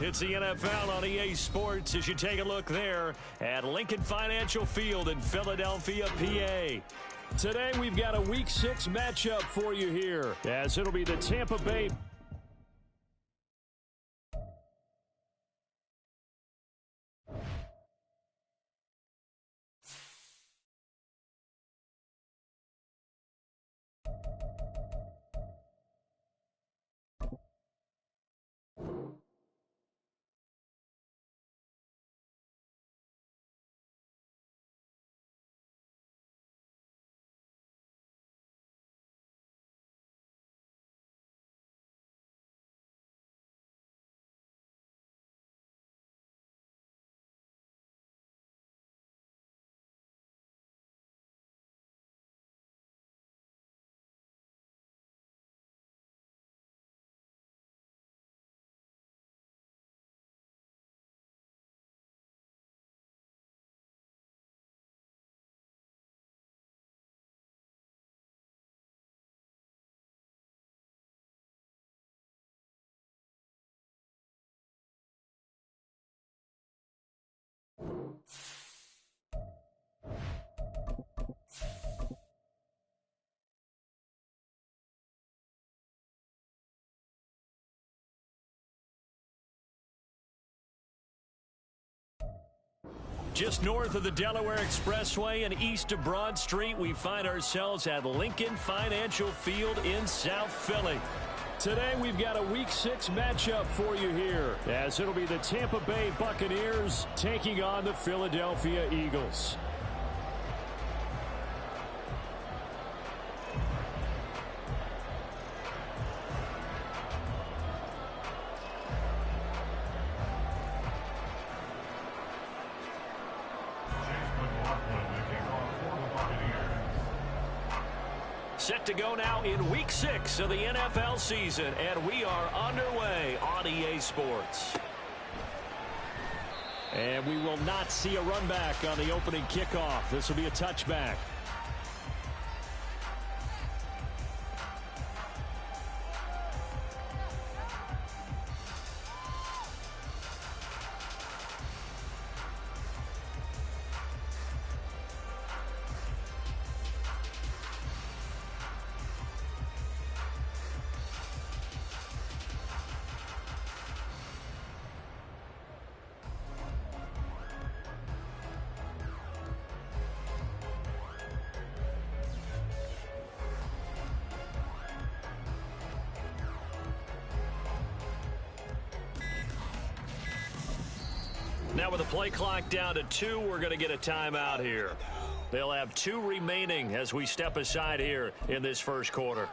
It's the NFL on EA Sports as you take a look there at Lincoln Financial Field in Philadelphia, PA. Today we've got a Week 6 matchup for you here, as it'll be the Tampa Bay just north of the Delaware Expressway and east of Broad Street. We find ourselves at Lincoln Financial Field in South Philly. Today we've got a Week 6 matchup for you here, as it'll be the Tampa Bay Buccaneers taking on the Philadelphia Eagles. Set to go now in Week 6 of the NFL season, and we are underway on EA Sports. And we will not see a run back on the opening kickoff. This will be a touchback. Now with the play clock down to 2, we're going to get a timeout here. They'll have 2 remaining as we step aside here in this first quarter.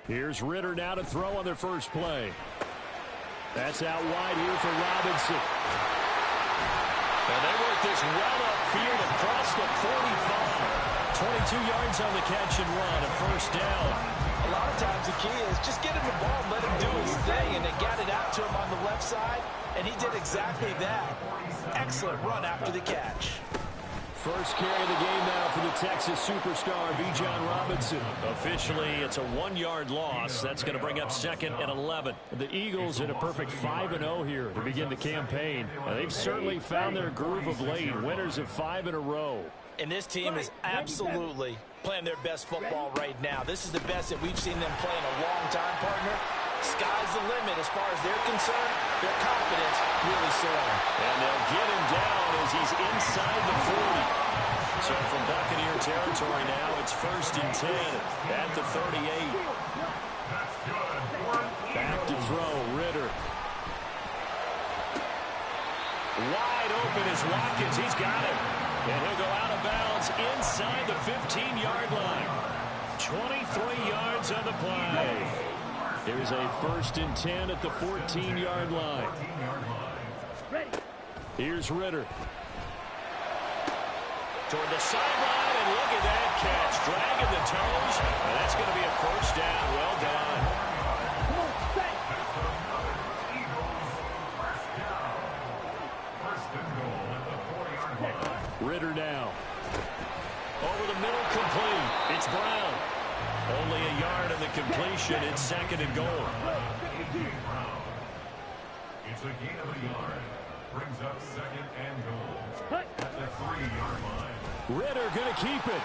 Here's Ritter now to throw on their first play. That's out wide here for Robinson. And they work this well upfield across the 45. 22 yards on the catch and run, a first down. A lot of times the key is just get him the ball and let him do his thing, and they got it out to him on the left side, and he did exactly that. Excellent run after the catch. First carry of the game now for the Texas superstar, Bijan Robinson. Officially, it's a 1-yard loss. That's going to bring up 2nd and 11. The Eagles in a perfect 5-0 here to begin the campaign. They've certainly found their groove of late. Winners of 5 in a row. And this team is absolutely playing their best football right now. This is the best that we've seen them play in a long time, partner. Sky's the limit as far as they're concerned. Their confidence really soaring. And they'll get him down as he's inside the 40. So from Buccaneer territory now, it's 1st and 10 at the 38. Back to throw, Ritter. Wide open is Watkins. He's got it. And he'll go out of bounds inside the 15-yard line. 23 yards on the play. There's a 1st and 10 at the 14-yard line. Here's Ritter. Toward the sideline, and look at that catch. Dragging the toes, and that's going to be a first down. Well done. Only a yard in the completion. It's second and goal. It's a gain of a yard. Brings up second and goal at the 3-yard line. Ritter going to keep it.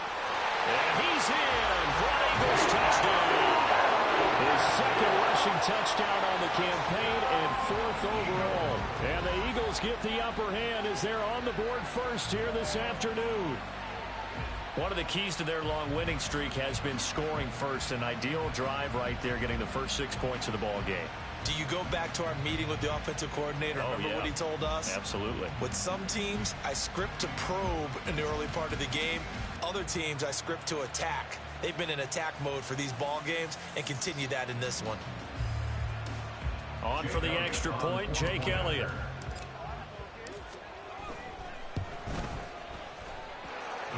And he's in for an Eagles touchdown. His second rushing touchdown on the campaign and 4th overall. And the Eagles get the upper hand as they're on the board first here this afternoon. One of the keys to their long winning streak has been scoring first. An ideal drive right there, getting the first 6 points of the ball game. Do you go back to our meeting with the offensive coordinator? Remember what he told us? Absolutely. With some teams, I script to probe in the early part of the game. Other teams, I script to attack. They've been in attack mode for these ball games and continue that in this one. On for the extra point, Jake Elliott.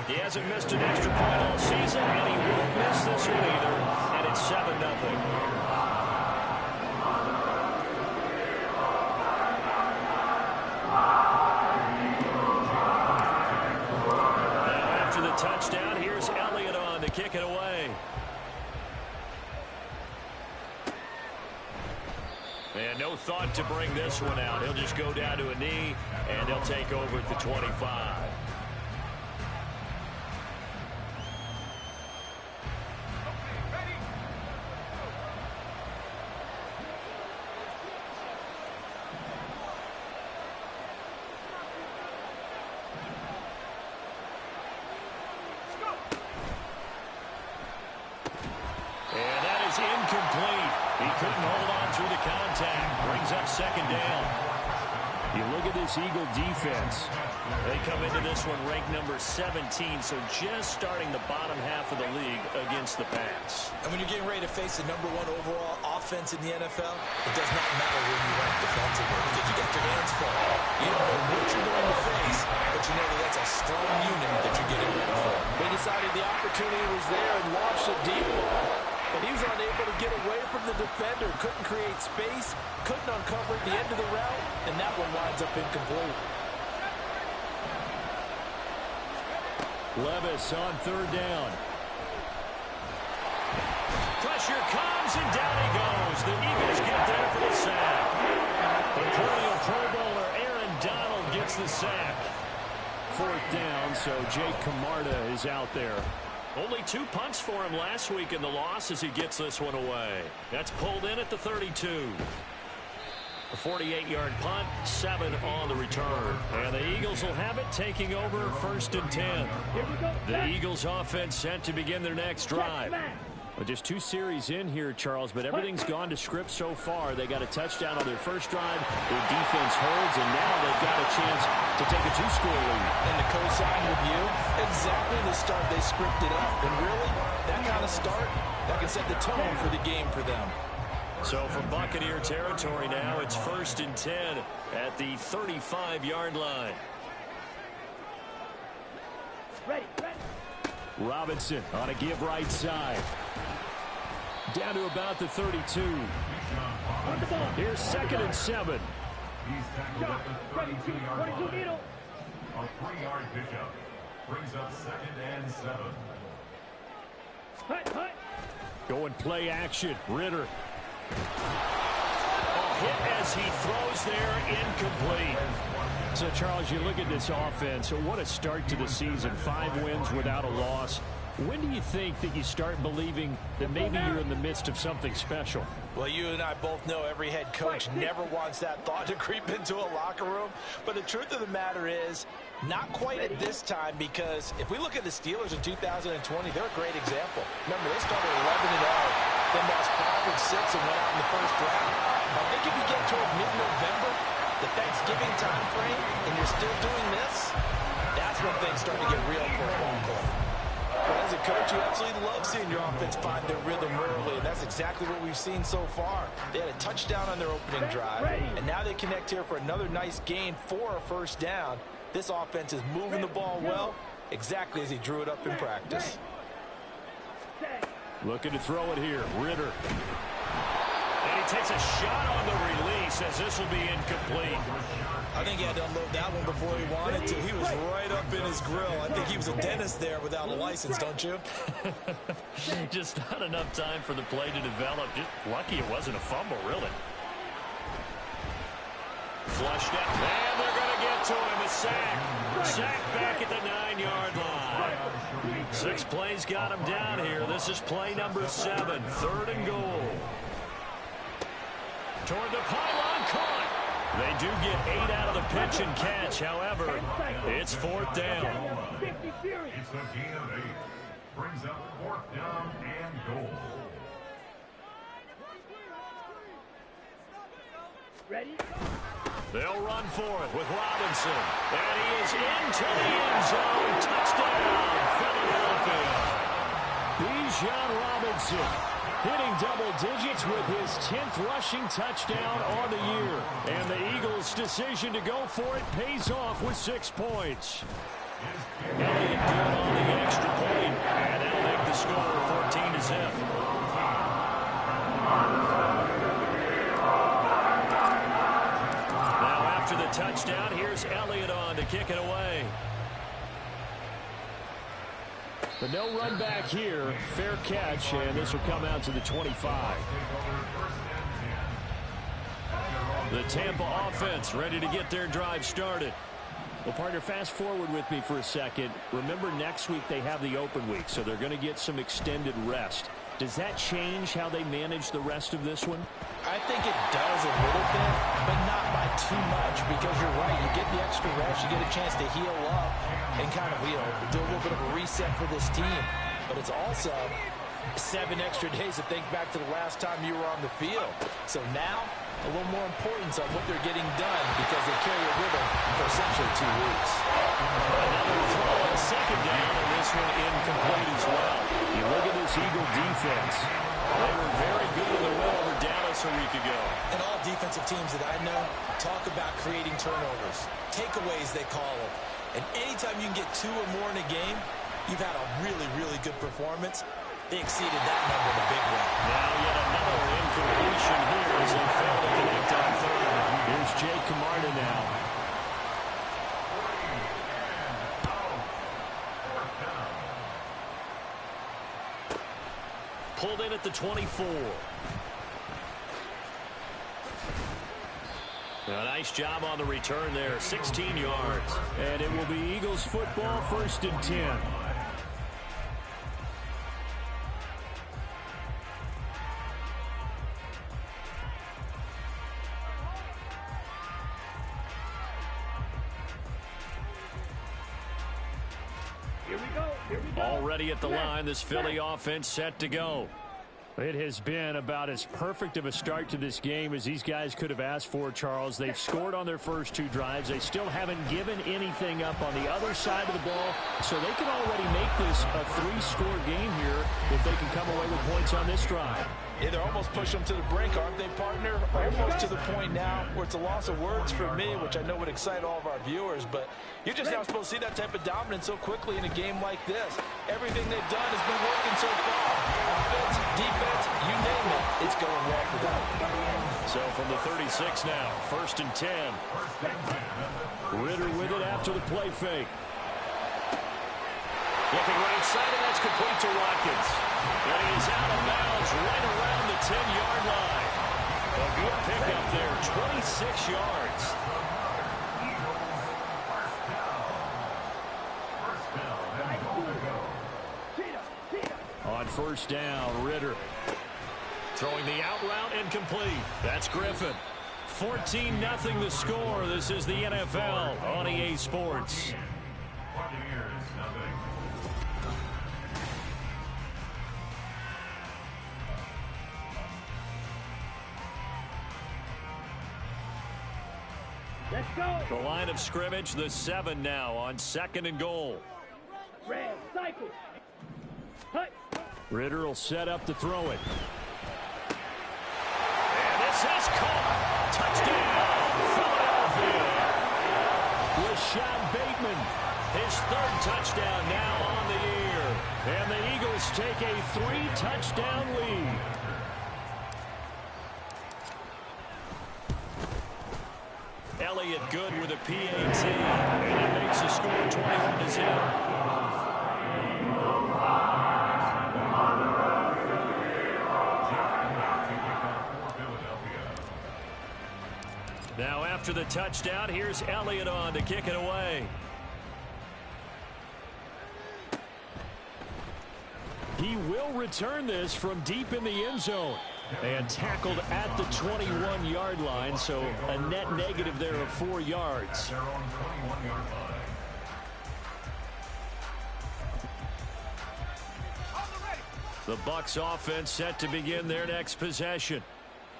He hasn't missed an extra point all season, and he won't miss this one either. And it's 7-0. Touchdown. Here's Elliott on to kick it away. And no thought to bring this one out. He'll just go down to a knee, and he'll take over at the 25. Incomplete. He couldn't hold on through the contact. Brings up second down. You look at this Eagle defense. They come into this one ranked number 17, so just starting the bottom half of the league against the pass. And when you're getting ready to face the number 1 overall offense in the NFL, it does not matter where you rank defensively because you got your hands full. You don't know what you're going to face, but you know that that's a strong unit that you're getting ready for. They decided the opportunity was there and launched a deep ball. But he was unable to get away from the defender, couldn't create space, couldn't uncover the end of the route, and that one winds up incomplete. Levis on third down. Pressure comes, and down he goes. The Eagles get there for the sack. The perennial Pro Bowler Aaron Donald gets the sack. 4th down, so Jake Camarda is out there. Only 2 punts for him last week in the loss as he gets this one away. That's pulled in at the 32. A 48-yard punt, 7 on the return. And the Eagles will have it, taking over 1st and 10. The Eagles offense set to begin their next drive. Well, just 2 series in here, Charles, but everything's gone to script so far. They got a touchdown on their first drive. Their defense holds, and now they've got a chance to take a 2-score lead. And to co-sign with you, exactly the start they scripted up. And really, that kind of start, that can set the tone for the game for them. So from Buccaneer territory now, it's 1st and 10 at the 35-yard line. Ready. Robinson on a give right side. Down to about the 32. Here's 2nd and 7. He's tackled at the 32-yard line. A 3-yard pickup brings up 2nd and 7. Going play action. Ritter. Hit as he throws there, incomplete. So, Charles, you look at this offense, what a start to the season. 5 wins without a loss. When do you think that you start believing that maybe you're in the midst of something special? Well, you and I both know every head coach never wants that thought to creep into a locker room. But the truth of the matter is, not quite at this time, because if we look at the Steelers in 2020, they're a great example. Remember, they started 11-0, then lost 5 and 6 and went out in the first round. I think if you get toward mid-November, the Thanksgiving time frame, and you're still doing this, that's when things start to get real for a ball club. But as a coach, you absolutely love seeing your offense find their rhythm early, and that's exactly what we've seen so far. They had a touchdown on their opening drive, and now they connect here for another nice gain for a 1st down. This offense is moving the ball well, exactly as he drew it up in practice. Looking to throw it here. Ritter. And he takes a shot on the release as this will be incomplete. I think he had to unload that one before he wanted to. He was right up in his grill. I think he was a dentist there without a license, don't you? Just not enough time for the play to develop. Just lucky it wasn't a fumble, really. Flushed out. And they're going to get to him. A sack. Sack back at the 9-yard line. 6 plays got him down here. This is play number 7. 3rd and goal. Toward the pylon, caught. They do get 8 out of the pitch and catch. However, it's 4th down. It's a gain of 8. Brings up 4th down and goal. Ready? They'll run for it with Robinson. And he is into the end zone. Touchdown, Philadelphia. Bijan Robinson hitting double digits with his 10th rushing touchdown on the year. And the Eagles' decision to go for it pays off with 6 points. Elliott good on the extra point. And they'll make the score 14-0. After the touchdown, here's Elliott on to kick it away. But no run back here. Fair catch, and this will come out to the 25. The Tampa offense ready to get their drive started. Well, partner, fast forward with me for a second. Remember, next week they have the open week, so they're going to get some extended rest. Does that change how they manage the rest of this one? I think it does a little bit, but not by too much, because you're right. You get the extra rest, you get a chance to heal up and kind of, do a little bit of a reset for this team. But it's also 7 extra days to think back to the last time you were on the field. So now, a little more importance on what they're getting done because they carry it with them for essentially 2 weeks. Another throw on 2nd down, and this one incomplete as well. You look at this Eagle defense. They were very good in the win over Dallas a week ago. And all defensive teams that I know talk about creating turnovers. Takeaways, they call them. And anytime you can get 2 or more in a game, you've had a really, really good performance. They exceeded that number in a big way. Now yet another incompletion here as they fail to connect on 3rd. Here's Jake Camarda now. Pulled in at the 24. A nice job on the return there. 16 yards. And it will be Eagles football, 1st and 10. Already at the line, this Philly offense set to go. It has been about as perfect of a start to this game as these guys could have asked for, Charles. They've scored on their first 2 drives. They still haven't given anything up on the other side of the ball, so they can already make this a 3-score game here if they can come away with points on this drive. Yeah, they're almost pushing them to the brink, aren't they, partner? Almost to the point now where it's a loss of words for me, which I know would excite all of our viewers, but you're just not supposed to see that type of dominance so quickly in a game like this. Everything they've done has been working so far. Offense, defense, you name it, it's going well for them. So from the 36 now, 1st and 10. Ritter with it after the play fake. Looking right side, and that's complete to Watkins. And he's out of bounds right around the 10-yard line. A good pickup there, 26 yards. On 1st down, Ritter throwing the out route incomplete. That's Griffin. 14-0 the score. This is the NFL on EA Sports. Let's go. The line of scrimmage, the 7 now on 2nd and goal. Red cycle. Hut. Ritter will set up to throw it. And this is caught. Touchdown, Philadelphia. Rashad Bateman, his 3rd touchdown now on the year. And the Eagles take a 3-touchdown lead. Elliott good with a PAT. And it makes the score 21-0. Now after the touchdown, here's Elliott on to kick it away. He will return this from deep in the end zone. And tackled at the 21-yard line, so a net negative there of 4 yards. The Bucs offense set to begin their next possession.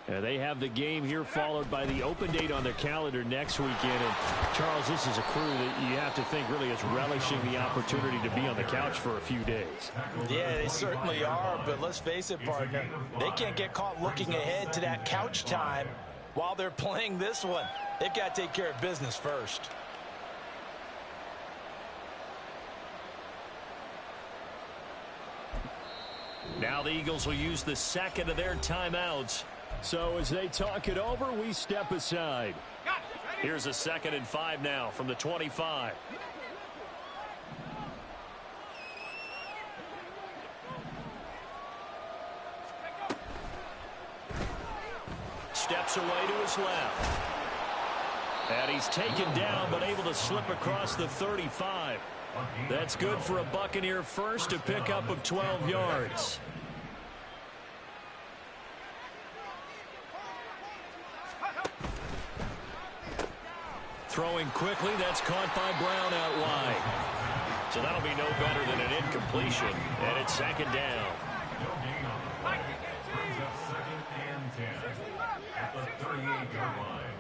They have the game here followed by the open date on their calendar next weekend. And Charles, this is a crew that you have to think really is relishing the opportunity to be on the couch for a few days. Yeah, they certainly are, but let's face it, partner. They can't get caught looking ahead to that couch time while they're playing this one. They've got to take care of business first. Now the Eagles will use the second of their timeouts. So as they talk it over, we step aside. Here's a 2nd and 5 now from the 25. Steps away to his left. And he's taken down but able to slip across the 35. That's good for a Buccaneer first, to pick up of 12 yards. Throwing quickly, that's caught by Brown out wide. So that'll be no better than an incompletion, and it's 2nd down. Brings up 2nd and 10 at the 38-yard line.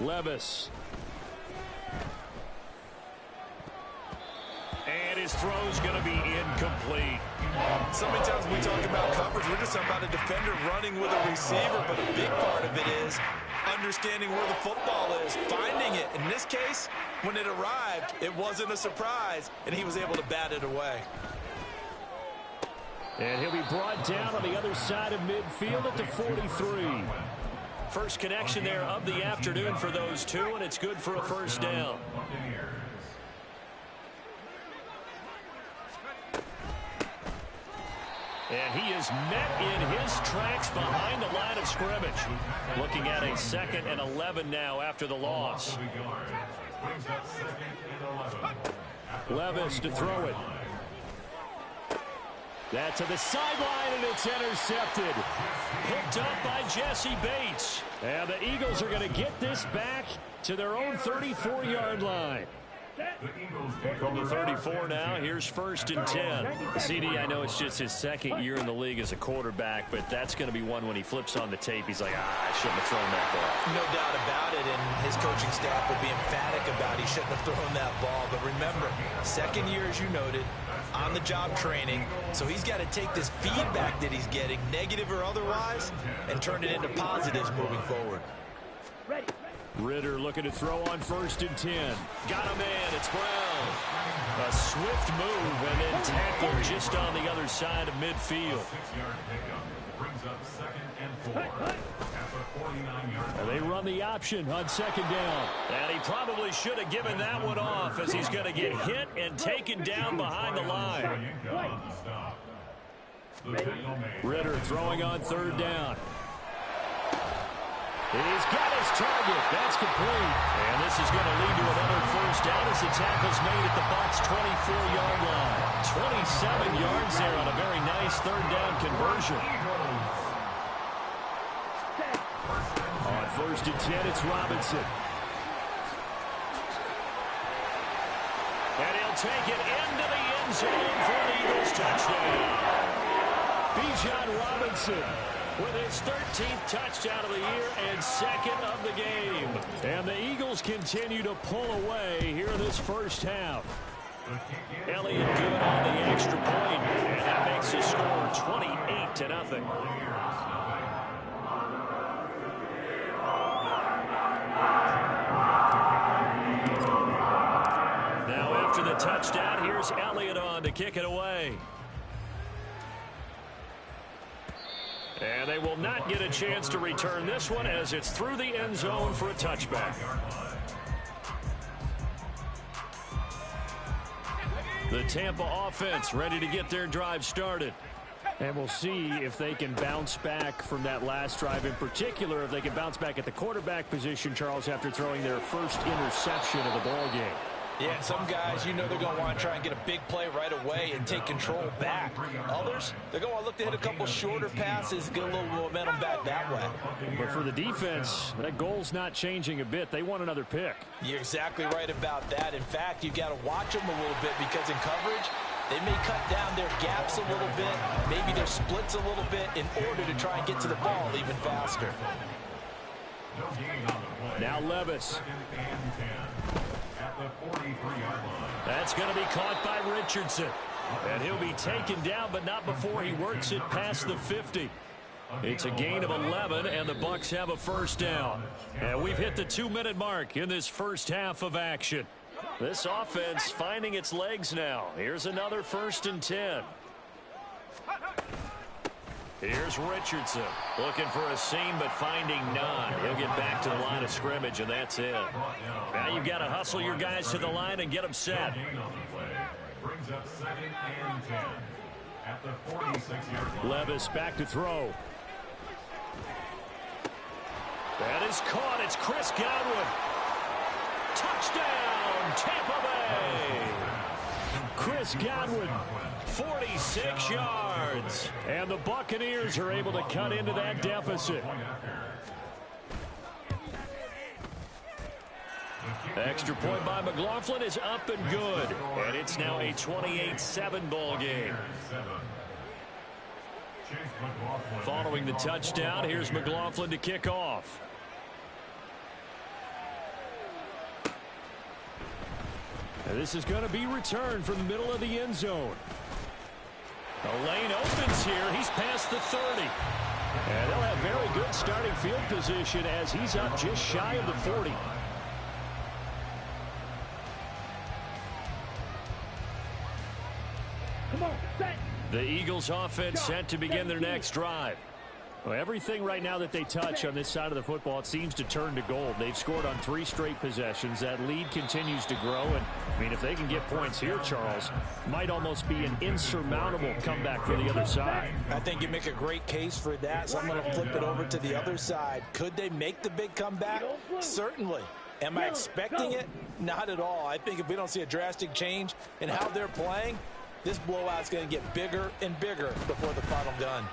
Levis. And his throw's going to be incomplete. So many times when we talk about coverage, we're just talking about a defender running with a receiver, but a big part of it is understanding where the football is, finding it. In this case, when it arrived, it wasn't a surprise, and he was able to bat it away. And he'll be brought down on the other side of midfield at the 43. First connection there of the afternoon for those two, and it's good for a 1st down. And he is met in his tracks behind the line of scrimmage. Looking at a 2nd and 11 now after the loss. Levis to throw it. That to the sideline, and it's intercepted. Picked up by Jesse Bates. And the Eagles are going to get this back to their own 34-yard line. From the 34 now, here's 1st and 10. CD, I know it's just his 2nd year in the league as a quarterback, but that's going to be one when he flips on the tape, he's like, I shouldn't have thrown that ball. No doubt about it, and his coaching staff will be emphatic about he shouldn't have thrown that ball. But remember, 2nd year, as you noted, on-the-job training, so he's got to take this feedback that he's getting, negative or otherwise, and turn it into positives moving forward. Ready. Ritter looking to throw on 1st and 10. Got a man, it's Brown. A swift move and then tackled just on the other side of midfield. 6-yard pickup brings up 2nd and 4 at the 49-yard line. They run the option on 2nd down. And he probably should have given that one off, as he's going to get hit and taken down behind the line. Ritter throwing on 3rd down. He's got his target. That's complete. And this is going to lead to another 1st down as the tackle's made at the Bucs' 24-yard line. 27 yards there on a very nice 3rd down conversion. On 1st and 10, it's Robinson. And he'll take it into the end zone for an Eagles touchdown. Bijan Robinson with his 13th touchdown of the year and 2nd of the game. And the Eagles continue to pull away here in this 1st half. Elliott good on the extra point, and that makes the score 28-0. Now after the touchdown, here's Elliott on to kick it away. And they will not get a chance to return this one as it's through the end zone for a touchback. The Tampa offense ready to get their drive started. And we'll see if they can bounce back from that last drive, in particular if they can bounce back at the quarterback position, Charles, after throwing their first interception of the ball game. Yeah, some guys, you know they're going to want to try and get a big play right away and take control back. Others, they're going to look to hit a couple shorter passes, get a little momentum back that way. But for the defense, that goal's not changing a bit. They want another pick. You're exactly right about that. In fact, you've got to watch them a little bit because in coverage, they may cut down their gaps a little bit, maybe their splits a little bit in order to try and get to the ball even faster. Now Levis. That's going to be caught by Richardson. And he'll be taken down, but not before he works it past the 50. It's a gain of 11, and the Bucs have a first down. And we've hit the 2-minute mark in this first half of action. This offense finding its legs now. Here's another 1st and 10. Here's Richardson looking for a seam but finding none. He'll get back to the line of scrimmage, and that's it. Now you've got to hustle your guys to the line and get them set. Brings up 2nd and 10 at the 46-yard line. Levis back to throw. That is caught. It's Chris Godwin. Touchdown, Tampa Bay. Chris Godwin, 46 yards. And the Buccaneers are able to cut into that deficit. Extra point by McLaughlin is up and good. And it's now a 28-7 ball game. Following the touchdown, here's McLaughlin to kick off. And this is going to be returned from the middle of the end zone. The lane opens here. He's past the 30. And they'll have very good starting field position as he's up just shy of the 40. Come on, set. The Eagles offense set to begin their next drive. Well, everything right now that they touch on this side of the football, it seems to turn to gold. They've scored on 3 straight possessions. That lead continues to grow. And, I mean, if they can get points here, Charles, might almost be an insurmountable comeback for the other side. I think you make a great case for that, so I'm going to flip it over to the other side. Could they make the big comeback? Certainly. Am I expecting it? Not at all. I think if we don't see a drastic change in how they're playing, this blowout's going to get bigger and bigger before the final gun.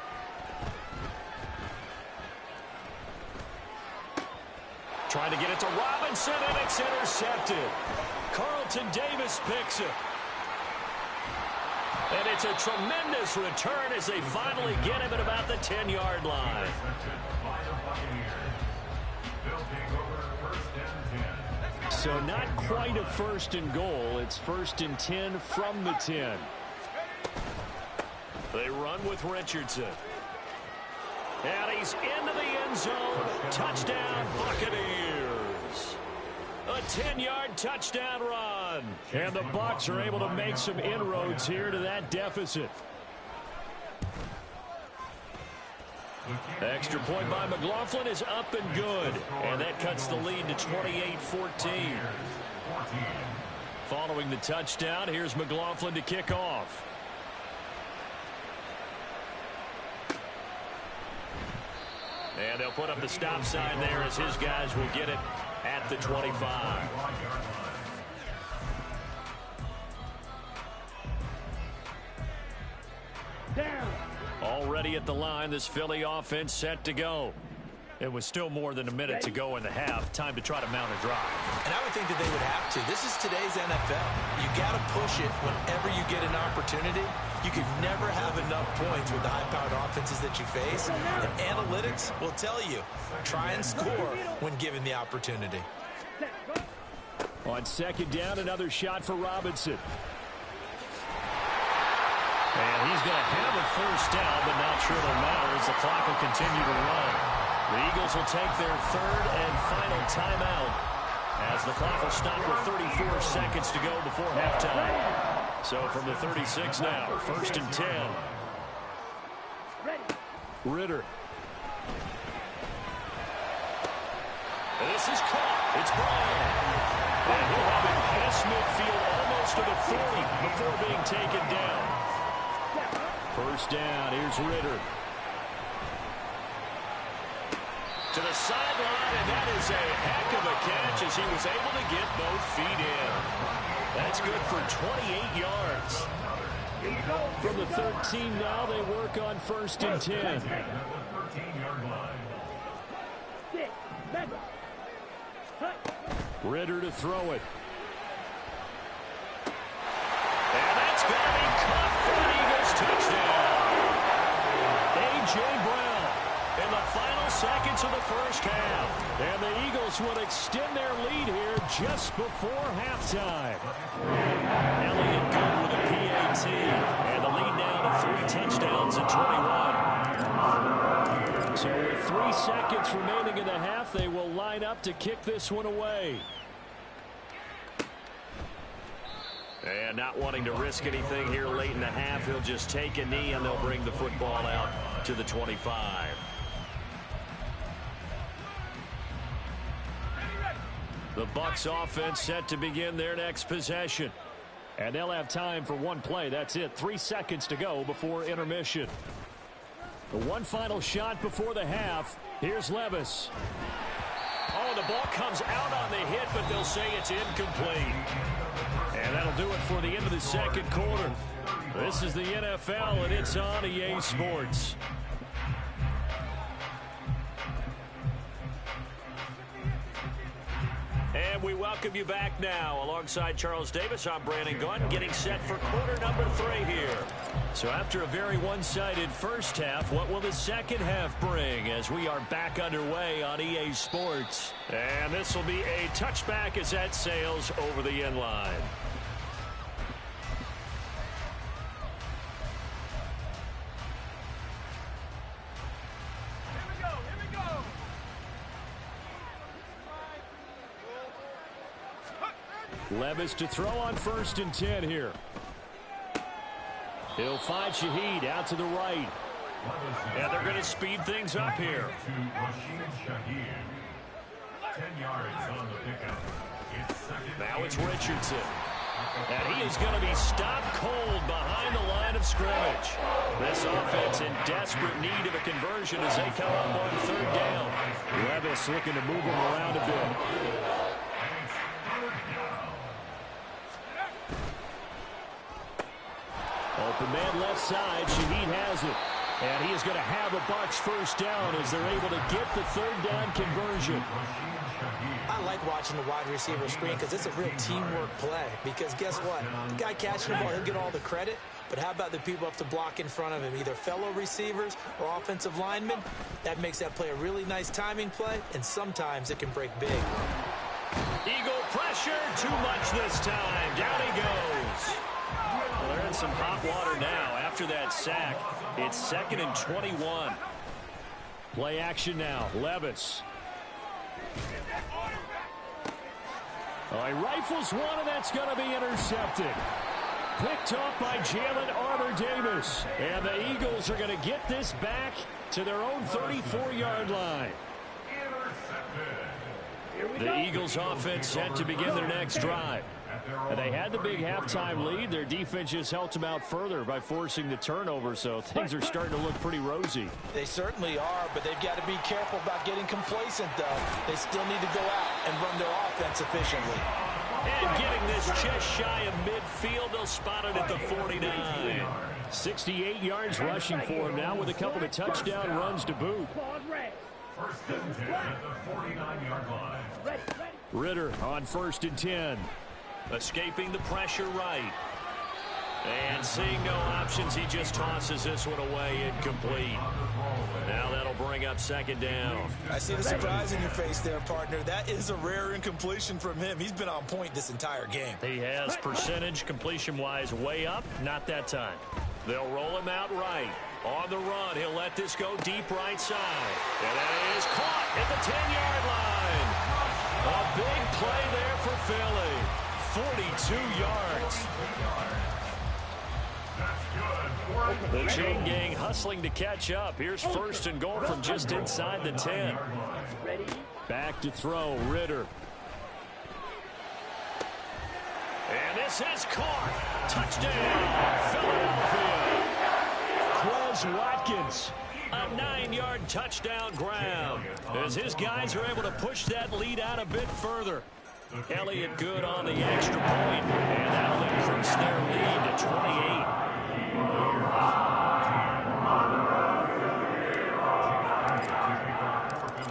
Trying to get it to Robinson, and it's intercepted. Carlton Davis picks it. And it's a tremendous return as they finally get him at about the 10-yard line. So not quite a 1st and goal. It's 1st and 10 from the 10. They run with Richardson. And he's into the end zone. Touchdown, Buccaneers. A 10-yard touchdown run. And the Bucs are able to make some inroads here to that deficit. Extra point by McLaughlin is up and good. And that cuts the lead to 28-14. Following the touchdown, here's McLaughlin to kick off. And they'll put up the stop sign there as his guys will get it at the 25. Down. Already at the line, this Philly offense set to go. It was still more than a minute to go in the half. Time to try to mount a drive. And I would think that they would have to. This is today's NFL. You got to push it whenever you get an opportunity. You can never have enough points with the high-powered offenses that you face. And analytics will tell you, try and score when given the opportunity. On 2nd down, another shot for Robinson. And he's going to have a first down, but not sure it'll matter as the clock will continue to run. The Eagles will take their 3rd and final timeout as the clock will stop with 34 seconds to go before halftime. So from the 36 now, 1st and 10. Ready. Ritter. And this is caught. It's Brown. And he'll have it past midfield almost to the 40 before being taken down. First down. Here's Ritter. To the sideline, and that is a heck of a catch as he was able to get both feet in. That's good for 28 yards. From the 13 now, they work on 1st and 10. Ritter to throw it. And that's going to be caught for an Eagles touchdown. A.J. Brown in the final seconds of the first half. And the Eagles will extend their lead here just before halftime. Elliott good with a PAT. And the lead now to 3 touchdowns and 21. So with 3 seconds remaining in the half, they will line up to kick this one away. And not wanting to risk anything here late in the half, he'll just take a knee and they'll bring the football out to the 25. The Bucs offense set to begin their next possession. And they'll have time for one play. That's it. 3 seconds to go before intermission. The one final shot before the half. Here's Levis. Oh, the ball comes out on the hit, but they'll say it's incomplete. And that'll do it for the end of the second quarter. This is the NFL, and it's on EA Sports. And we welcome you back now. Alongside Charles Davis, I'm Brandon Gunn, getting set for quarter number 3 here. So after a very one-sided first half, what will the second half bring as we are back underway on EA Sports? And this will be a touchback as that sails over the end line. Levis to throw on 1st and 10 here. He'll find Shaheed out to the right. And they're going to speed things up here. 10 yards on the pickup. Now it's Richardson. And he is going to be stopped cold behind the line of scrimmage. This offense in desperate need of a conversion as they come up on 3rd down. Levis looking to move him around a bit. Open man left side. Shaheed has it. And he is going to have a Bucs first down as they're able to get the 3rd down conversion. I like watching the wide receiver screen because it's a real teamwork play. Because guess what? The guy catching the ball, he'll get all the credit. But how about the people up to block in front of him, either fellow receivers or offensive linemen? That makes that play a really nice timing play, and sometimes it can break big. Eagle pressure, too much this time. Down he goes. Well, they're in some hot water now after that sack. It's 2nd and 21. Play action now. Levis. Oh, he rifles one, and that's going to be intercepted. Picked off by Jalen Armour-Davis. And the Eagles are going to get this back to their own 34-yard line. The Eagles offense set to begin their next drive. And they had the big halftime lead. Their defense just helped them out further by forcing the turnover, so things are starting to look pretty rosy. They certainly are, but they've got to be careful about getting complacent, though. They still need to go out and run their offense efficiently. And getting this just shy of midfield, they'll spot it at the 49. 68 yards rushing for him now with a couple of touchdown runs to boot. First and 10 at the 49-yard line. Ritter on 1st and 10. Escaping the pressure right. And seeing no options, he just tosses this one away incomplete. Now that'll bring up 2nd down. I see the surprise in your face there, partner. That is a rare incompletion from him. He's been on point this entire game. He has percentage completion-wise way up. Not that time. They'll roll him out right. On the run, he'll let this go deep right side. And that is caught at the 10-yard line. A big play there for Philly. 42 yards. The chain gang hustling to catch up. Here's first and goal from just inside the 10. Back to throw, Ritter. And this is caught. Touchdown, Philadelphia. Quez Watkins, a 9-yard touchdown grab, as his guys are able to push that lead out a bit further. Elliott good on the extra point, and that'll increase their lead to 28.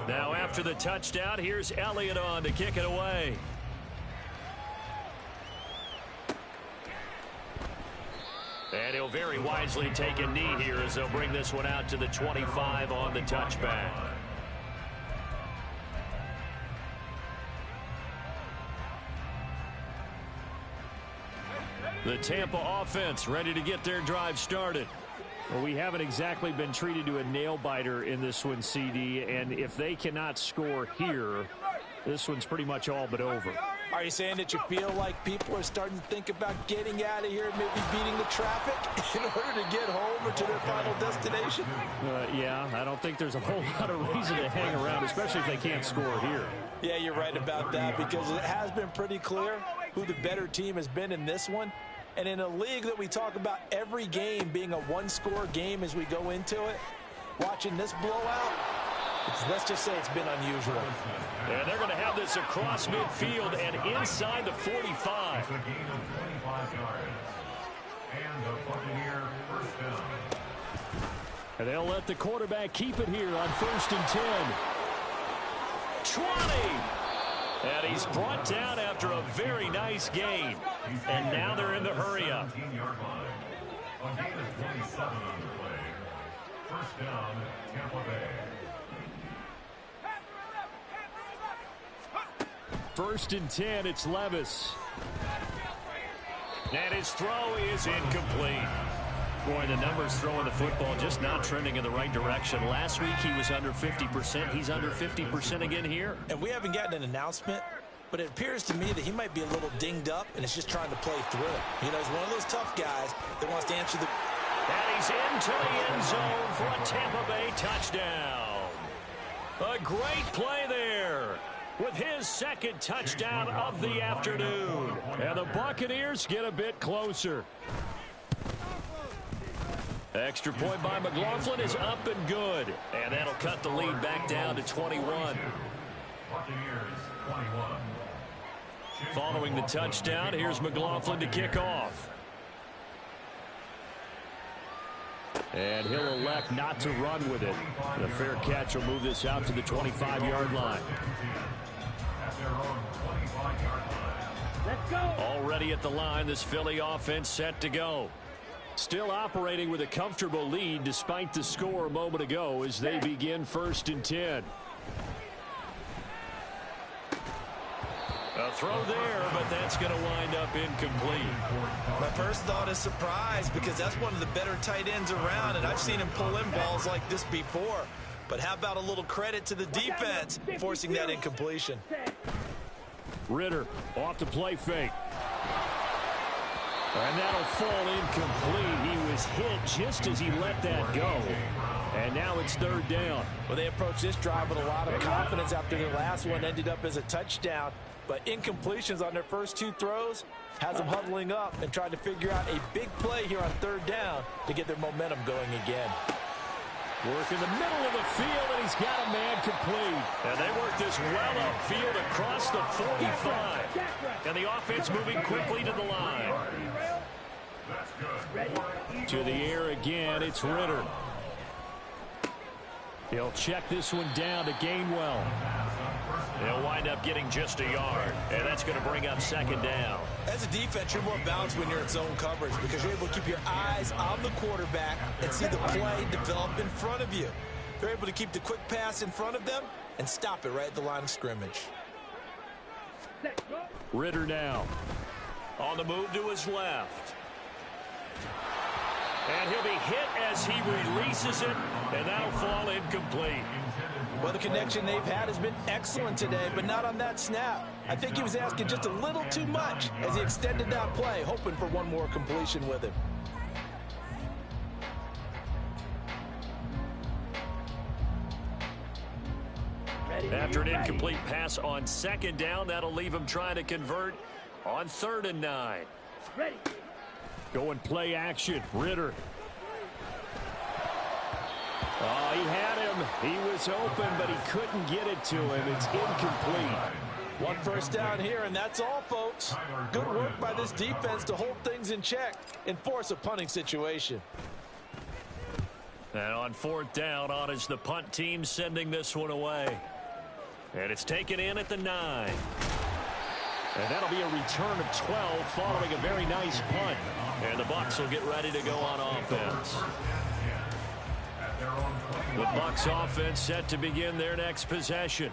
Now after the touchdown, here's Elliott on to kick it away. And he'll very wisely take a knee here as they'll bring this one out to the 25 on the touchback. The Tampa offense ready to get their drive started. Well, we haven't exactly been treated to a nail-biter in this one, CD, and if they cannot score here, this one's pretty much all but over. Are you saying that you feel like people are starting to think about getting out of here, maybe beating the traffic in order to get home or to their final destination? Yeah, I don't think there's a whole lot of reason to hang around, especially if they can't score here. Yeah, you're right about that, because it has been pretty clear who the better team has been in this one. And in a league that we talk about every game being a one-score game as we go into it, watching this blowout, let's just say it's been unusual. And they're going to have this across midfield and inside the 45. It's a gain of 25 yards. And the Buccaneer first down. And they'll let the quarterback keep it here on 1st and 10. 20. And he's brought down after a very nice gain. And now they're in the hurry-up. 17-yard line. A gain of 27 on the play. First down, Tampa Bay. 1st and 10, it's Levis. And his throw is incomplete. Boy, the numbers throwing the football just not trending in the right direction. Last week he was under 50%. He's under 50% again here. And we haven't gotten an announcement, but it appears to me that he might be a little dinged up and is just trying to play through it. You know, he's one of those tough guys that wants to answer the... And he's into the end zone for a Tampa Bay touchdown. A great play there, with his second touchdown of the afternoon. And the Buccaneers get a bit closer. Extra point by McLaughlin is up and good. And that'll cut the lead back down to 21. Buccaneers 21. Following the touchdown, here's McLaughlin to kick off. And he'll elect not to run with it. The fair catch will move this out to the 25-yard line. At their own 25-yard line. Let's go. Already at the line, this Philly offense set to go. Still operating with a comfortable lead despite the score a moment ago as they begin 1st and 10. A throw there, but that's going to wind up incomplete. My first thought is surprise, because that's one of the better tight ends around, and I've seen him pull in balls like this before. But how about a little credit to the defense forcing that incompletion? Ritter off the play fake. And that'll fall incomplete. He was hit just as he let that go. And now it's 3rd down. Well, they approached this drive with a lot of confidence after their last one ended up as a touchdown. But incompletions on their first 2 throws has them huddling up and trying to figure out a big play here on 3rd down to get their momentum going again. Work in the middle of the field, and he's got a man complete. And they work this well upfield across the 45. And the offense moving quickly to the line. To the air again, it's Ritter. He'll check this one down to Gainwell. They'll wind up getting just a yard, and that's going to bring up 2nd down. As a defense, you're more balanced when you're in zone coverage because you're able to keep your eyes on the quarterback and see the play develop in front of you. They're able to keep the quick pass in front of them and stop it right at the line of scrimmage. Ritter now on the move to his left. And he'll be hit as he releases it, and that'll fall incomplete. Well, the connection they've had has been excellent today, but not on that snap. I think he was asking just a little too much as he extended that play, hoping for one more completion with him. After an incomplete pass on second down, that'll leave him trying to convert on 3rd and 9. Ready. Going play action. Ritter. Oh, he had him. He was open, but he couldn't get it to him. It's incomplete. 1 first down here, and that's all, folks. Good work by this defense to hold things in check and force a punting situation. And on 4th down, on is the punt team sending this one away. And it's taken in at the 9. And that'll be a return of 12 following a very nice punt. And the Bucs will get ready to go on offense. The Bucs offense set to begin their next possession.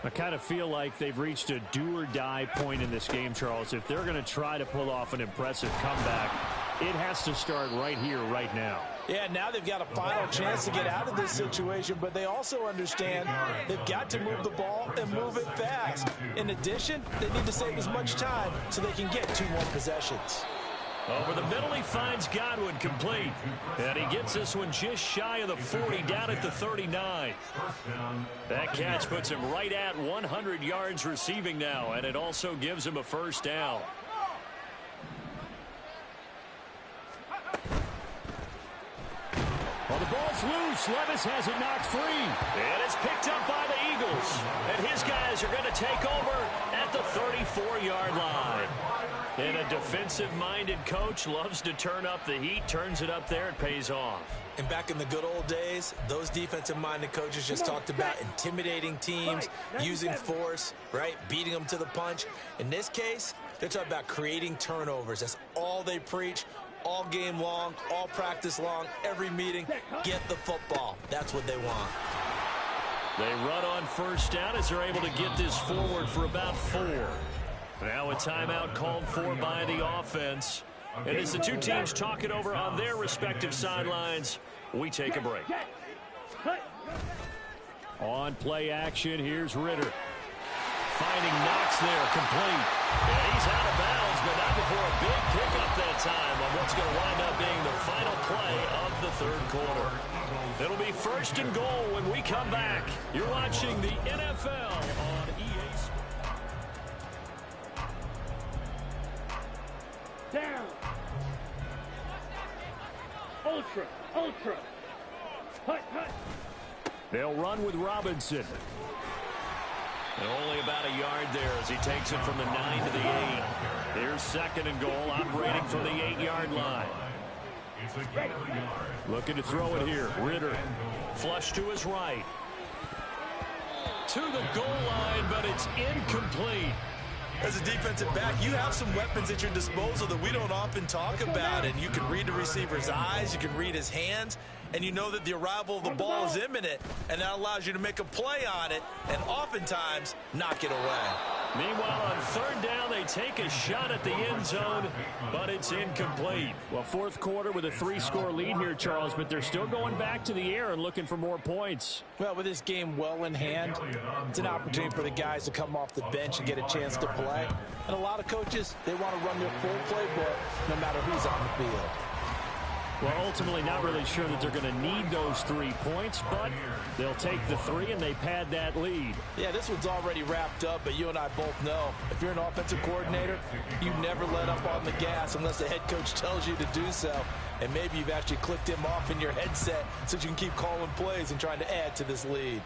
I kind of feel like they've reached a do-or-die point in this game, Charles. If they're going to try to pull off an impressive comeback, it has to start right here, right now. Yeah, now they've got a final chance to get out of this situation, but they also understand they've got to move the ball and move it fast. In addition, they need to save as much time so they can get 2 more possessions. Over the middle, he finds Godwin complete. And he gets this one just shy of the 40, down at the 39. That catch puts him right at 100 yards receiving now, and it also gives him a first down. Well, the ball's loose. Levis has it knocked free. And it's picked up by the Eagles. And his guys are going to take over at the 34-yard line. And a defensive-minded coach loves to turn up the heat, turns it up there, it pays off. And back in the good old days, those defensive-minded coaches just talked about intimidating teams, using force, right, beating them to the punch. In this case, they're talking about creating turnovers. That's all they preach, all game long, all practice long, every meeting. Get the football. That's what they want. They run on first down as they're able to get this forward for about 4. Now a timeout called for by the offense. And as the two teams talk it over on their respective sidelines, we take a break. On play action, here's Ritter. Finding Knox there, complete. And he's out of bounds, but not before a big pickup that time on what's going to wind up being the final play of the 3rd quarter. It'll be 1st and goal when we come back. You're watching the NFL on EA Sports. Down. Ultra. Hut. They'll run with Robinson. And only about a yard there as he takes it from the 9 to the 8. Here's 2nd and goal, operating from the 8-yard line. Looking to throw it here. Ritter. Flush to his right. To the goal line, but it's incomplete. As a defensive back, you have some weapons at your disposal that we don't often talk about, and you can read the receiver's eyes, you can read his hands, and you know that the arrival of the ball is imminent, and that allows you to make a play on it and oftentimes knock it away. Meanwhile, on 3rd down, they take a shot at the end zone, but it's incomplete. Well, 4th quarter with a 3-score lead here, Charles, but they're still going back to the air and looking for more points. Well, with this game well in hand, it's an opportunity for the guys to come off the bench and get a chance to play. And a lot of coaches, they want to run their full playbook no matter who's on the field. Well, ultimately not really sure that they're going to need those 3 points, but they'll take the 3 and they pad that lead. Yeah, this one's already wrapped up, but you and I both know if you're an offensive coordinator, you never let up on the gas unless the head coach tells you to do so. And maybe you've actually clicked him off in your headset so you can keep calling plays and trying to add to this lead.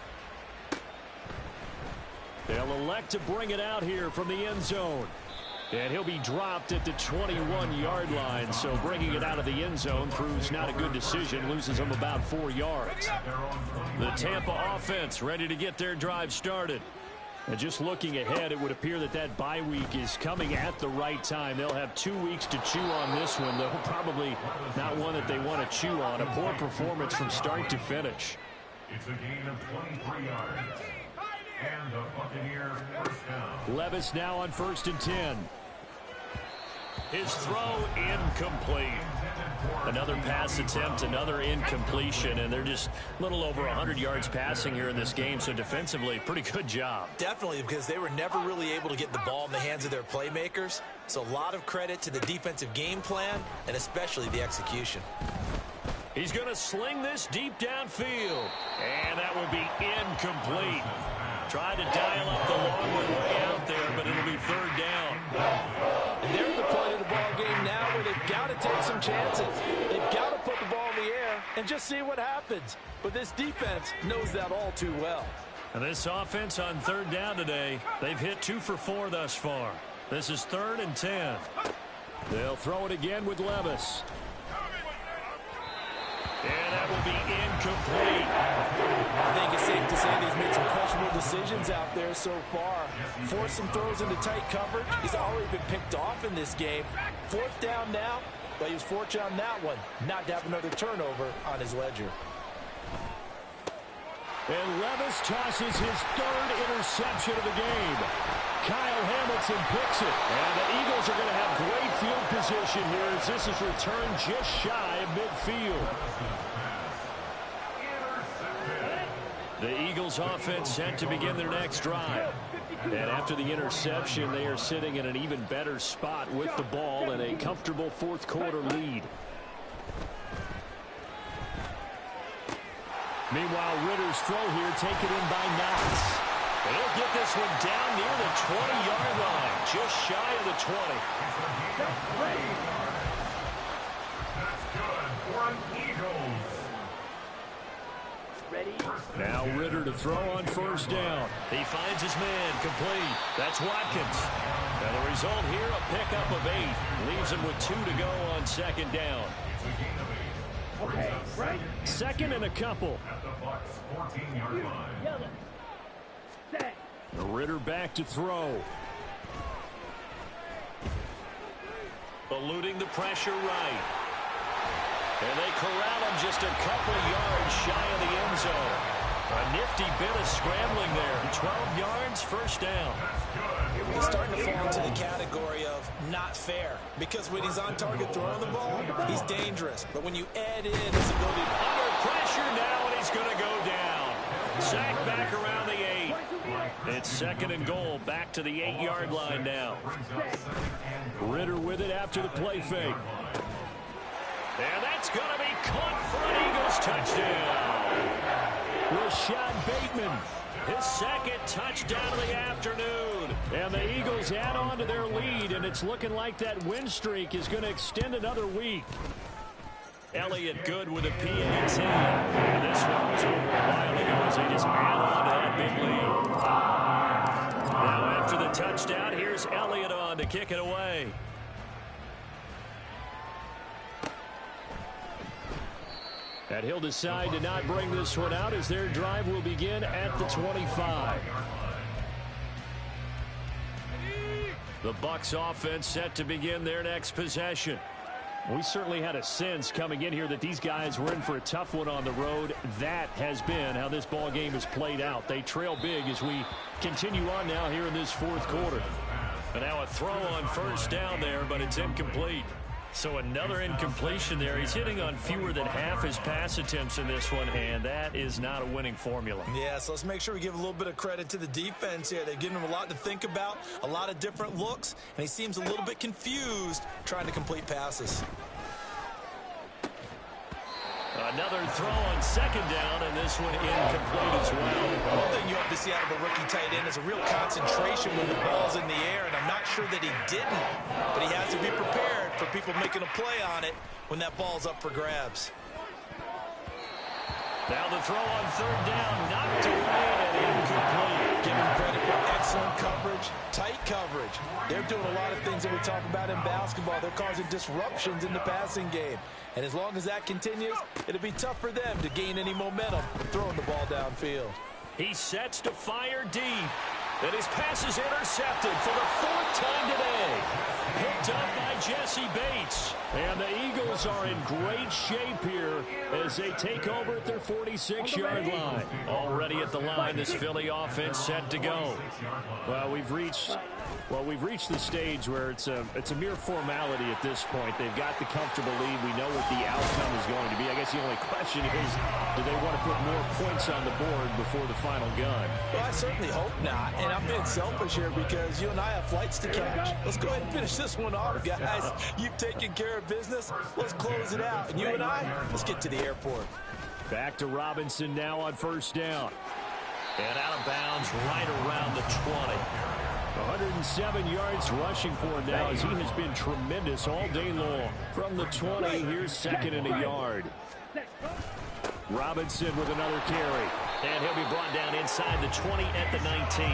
They'll elect to bring it out here from the end zone. And he'll be dropped at the 21-yard line, so bringing it out of the end zone proves not a good decision, loses him about 4 yards. The Tampa offense ready to get their drive started. And just looking ahead, it would appear that that bye week is coming at the right time. They'll have 2 weeks to chew on this one, though probably not one that they want to chew on. A poor performance from start to finish. It's a gain of 23 yards. And the Buccaneers first down. Levis now on 1st and 10. His throw incomplete. Another pass attempt, another incompletion, and they're just a little over 100 yards passing here in this game, so defensively, pretty good job. Definitely, because they were never really able to get the ball in the hands of their playmakers, so a lot of credit to the defensive game plan and especially the execution. He's going to sling this deep downfield, and that will be incomplete. Tried to dial up the long one way out there, but it'll be third down. And they're at the point of the ball game now where they've got to take some chances. They've got to put the ball in the air and just see what happens. But this defense knows that all too well. And this offense on third down today, they've hit 2 for 4 thus far. This is 3rd and 10. They'll throw it again with Levis. And that will be incomplete. I think it's safe to say they've made some questionable decisions out there so far. Forced some throws into tight coverage. He's already been picked off in this game. 4th down now, but he was fortunate on that one not to have another turnover on his ledger. And Levis tosses his 3rd interception of the game. Kyle Hamilton picks it. And the Eagles are going to have great field position here as this is returned just shy of midfield. The Eagles offense set to begin their next drive. And after the interception, they are sitting in an even better spot with the ball and a comfortable 4th quarter lead. Meanwhile, Ritter's throw here taken in by Knox. And he'll get this one down near the 20-yard line, just shy of the 20. That's good for an Eagles. Ready? Now Ritter to throw on 1st down. He finds his man complete. That's Watkins. And the result here, a pickup of 8. Leaves him with 2 to go on 2nd down. Okay, right? 2nd and a couple. At the Bucs 14-yard line. Yellow. Set. Ritter back to throw. Eluding the pressure right. And they corral him just a couple yards shy of the end zone. A nifty bit of scrambling there. 12 yards, 1st down. He's starting to fall into the category of not fair. Because when he's on target throwing the ball, he's dangerous. But when you add in his ability Under pressure now, and he's going to go down. Sacked back around the 8. It's 2nd and goal. Back to the 8-yard line now. Ritter with it after the play fake. And that's going to be caught for an Eagles touchdown. Rashad Bateman, his 2nd touchdown of the afternoon. And the Eagles add on to their lead, and it's looking like that win streak is going to extend another week. Elliott good with a PAT. And this one was over a while ago as they just add on to that big lead. Now after the touchdown, here's Elliott on to kick it away. And he'll decide to not bring this one out as their drive will begin at the 25. The Bucs offense set to begin their next possession. We certainly had a sense coming in here that these guys were in for a tough one on the road. That has been how this ball game has played out. They trail big as we continue on now here in this 4th quarter. And now a throw on 1st down there, but it's incomplete. So another incompletion there. He's hitting on fewer than half his pass attempts in this one, and that is not a winning formula. Yeah, so let's make sure we give a little bit of credit to the defense here. They've given him a lot to think about, a lot of different looks, and he seems a little bit confused trying to complete passes. Another throw on 2nd down, and this one incomplete as well. One thing you have to see out of a rookie tight end is a real concentration when the ball's in the air, and I'm not sure that he didn't, but he has to be prepared for people making a play on it when that ball's up for grabs. Now the throw on 3rd down, knocked away and incomplete. Give him credit for excellent coverage, tight coverage. They're doing a lot of things that we talk about in basketball. They're causing disruptions in the passing game. And as long as that continues, it'll be tough for them to gain any momentum throwing the ball downfield. He sets to fire deep. And his pass is intercepted for the 4th time today. Picked up by Jesse Bates. And the Eagles are in great shape here as they take over at their 46-yard line. Already at the line, this Philly offense set to go. Well, we've reached the stage where it's a mere formality at this point. They've got the comfortable lead. We know what the outcome is going to be. I guess the only question is, do they want to put more points on the board before the final gun? Well, I certainly hope not. And I'm being selfish here because you and I have flights to catch. Let's go ahead and finish this one off, guys. You've taken care of business. Let's close it out. And you and I, let's get to the airport. Back to Robinson now on 1st down. And out of bounds right around the 20. 107 yards rushing for him now as he has been tremendous all day long. From the 20, here's second and a yard. Robinson with another carry. And he'll be brought down inside the 20 at the 19.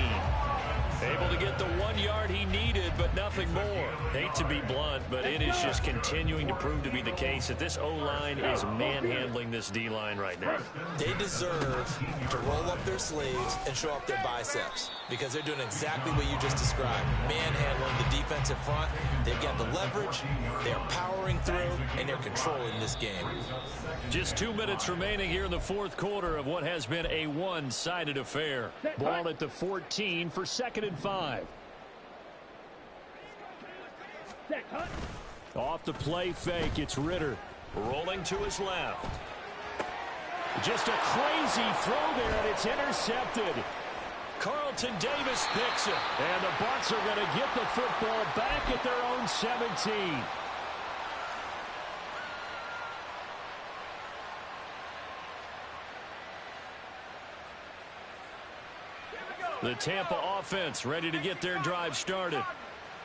Able to get the 1 yard he needed, but nothing more. Hate to be blunt, but it is just continuing to prove to be the case that this O-line is manhandling this D-line right now. They deserve to roll up their sleeves and show up their biceps because they're doing exactly what you just described. Manhandling the defensive front. They've got the leverage, they're powering through, and they're controlling this game. Just 2 minutes remaining here in the fourth quarter of what has been a one-sided affair. Ball at the 14 for second and 5. Off the play fake, it's Ritter. Rolling to his left. Just a crazy throw there, and it's intercepted. Carlton Davis picks it. And the Bucs are going to get the football back at their own 17. The Tampa offense ready to get their drive started.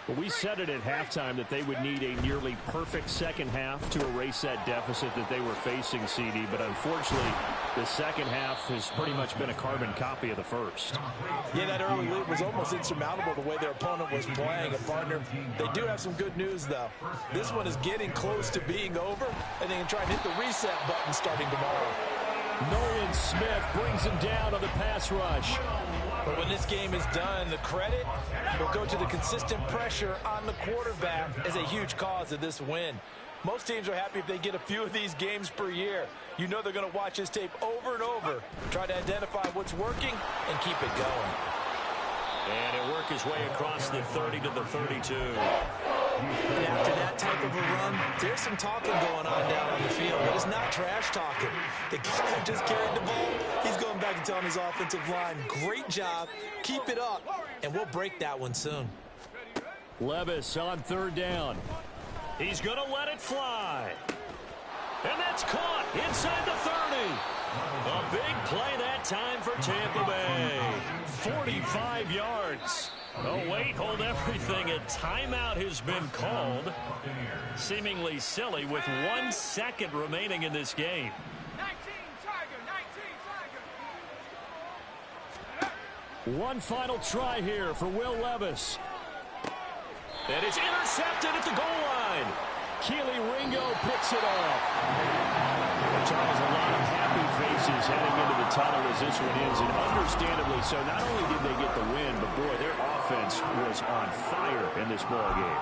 Well, we said it at halftime that they would need a nearly perfect second half to erase that deficit that they were facing, CD. But unfortunately, the second half has pretty much been a carbon copy of the first. Yeah, that early lead was almost insurmountable the way their opponent was playing. And, partner, they do have some good news, though. This one is getting close to being over, and they can try and hit the reset button starting tomorrow. Nolan Smith brings him down on the pass rush. But when this game is done, the credit will go to the consistent pressure on the quarterback as a huge cause of this win. Most teams are happy if they get a few of these games per year. You know they're going to watch this tape over and over, try to identify what's working, and keep it going. And it worked his way across the 30 to the 32. And after that type of a run, there's some talking going on down on the field, but it's not trash talking. The guy who just carried the ball, he's going back and telling his offensive line, great job, keep it up, and we'll break that one soon. Levis on third down. He's going to let it fly. And that's caught inside the 30. A big play that time for Tampa Bay. 45 yards. Oh, wait, hold everything. A timeout has been called. Seemingly silly with 1 second remaining in this game. 19 Tiger. One final try here for Will Levis. And it's intercepted at the goal line. Keely Ringo picks it off. Charles, a lot of happy faces heading into the tunnel as this one ends, and understandably so. Not only did they get the win, but boy, their offense was on fire in this ball game.